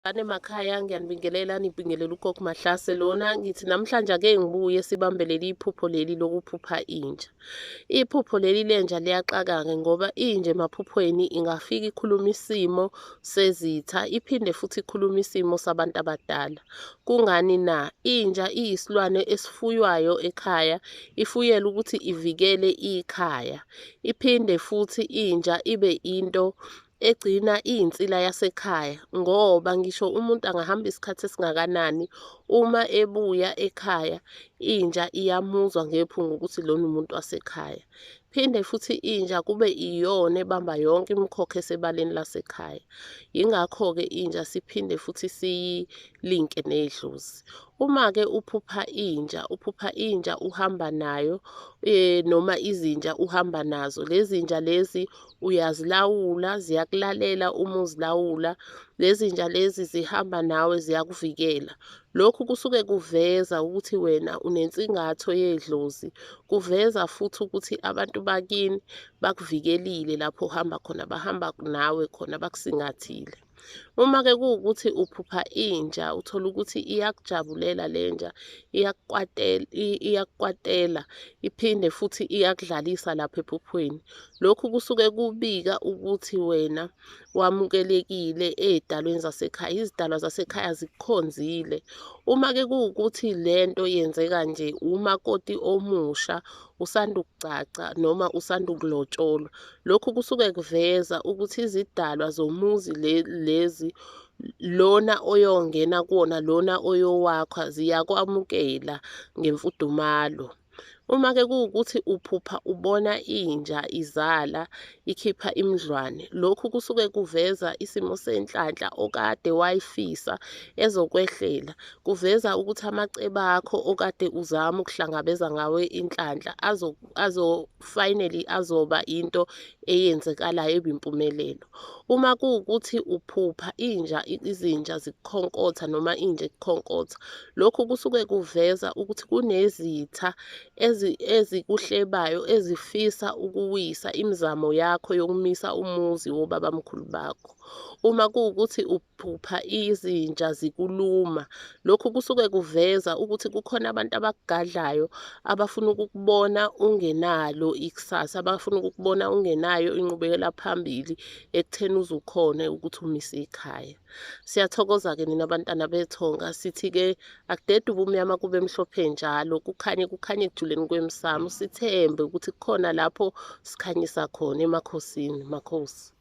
Emakhaya ngiyanibingelela nibingelela ugogo Mahlase lona ngithi namhlanje ake ngibuye sibambe leli iphupho leli lokuphupha inja. Iphupho leli lenja liyaxaka-ke ngoba inja emaphuphweni ingafika ikhuluma isimo sezitha iphinde futhi ikhuluma isimo sabantu abadala. Kungani na? Inja iyisilwane esifuywayo ekhaya, ifuyelwa ukuthi ivikele ikhaya. Iphinde futhi inja ibe into egcina iyinsila yasekhaya ngoba ngisho umuntu angahamba isikhathi esingakanani uma ebuya ekhaya inja iyamuzwa ngephunga ukuthi lona umuntu wasekhaya. Phinde futhi inja kube iyona ebamba yonke imikhokha esebaleni lasekhaya. Yingakho-ke inja siphinde futhi siyilinke nedlozi. Uma-ke uphupha inja uhamba nayo noma izinja uhamba nazo. Lezi zinja lezi uyazilawula, ziyakulalela uma uzilawula. Lezi zinja lezi zihamba nawe ziyakuvikela. Lokhu kusuke kuveza ukuthi wena unensingatho yedlozi. Kuveza futhi ukuthi abantu bakini bakuvikelile lapho uhamba khona, bahamba nawe khona bakusingathile. Uma-ke kuwukuthi uphupha inja, uthola ukuthi iyakujabulela lenja, iyakukwatela, iphinde futhi iyakudlalisa lapha ephuphweni. Lokhu kusuke kubika ukuthi wena wamukelekile ey'dalweni zasekhaya. Izidalwa zasekhaya zikukhonzile. Uma-ke kuwukuthi lento yenzeka nje umakoti omusha usanda ukucaca noma usanda ukulotsholwa. Lokhu kusuke kuveza ukuthi izidalwa zomuzi lezi lona oyongena kuwona, lona oyowakha ziyakwamukela ngemfudumalo. Uma-ke kuwukuthi uphupha ubona inja izala ikhipha imidlwane, lokhu kusuke kuveza isimo senhlanhla okade wayifisa ezokwehlela. Kuveza ukuthi amacebo akho okade uzama ukuhlangabeza ngawe inhlanhla finally azoba into eyenzekalayo ebimpumelelo. Uma kuwukuthi uphupha izinja zikukhonkotha noma inja ikukhonkotha, lokhu kusuke kuveza ukuthi kunezitha ezikuhlebayo ezifisa ukuwisa imizamo yakho yokumisa umuzi wobabamkhulu bakho. Uma kuwukuthi uphupha izinja zikuluma, lokhu kusuke kuveza ukuthi kukhona abantu abakugadlayo abafuna ukukubona ungenalo ikusasa, abafuna ukukubona ungenayo inqubekela phambili ekutheni uzukhone ukuthi umise ikhaya. Siyathokoza-ke nina bantwana bethonga, sithi-ke akudede ubumnyama kube mhlophe njalo, kukhanye ekujuleni kwemsamo. Sithembe ukuthi kukhona lapho sikhanyisa khona emakhosini. Makhosi.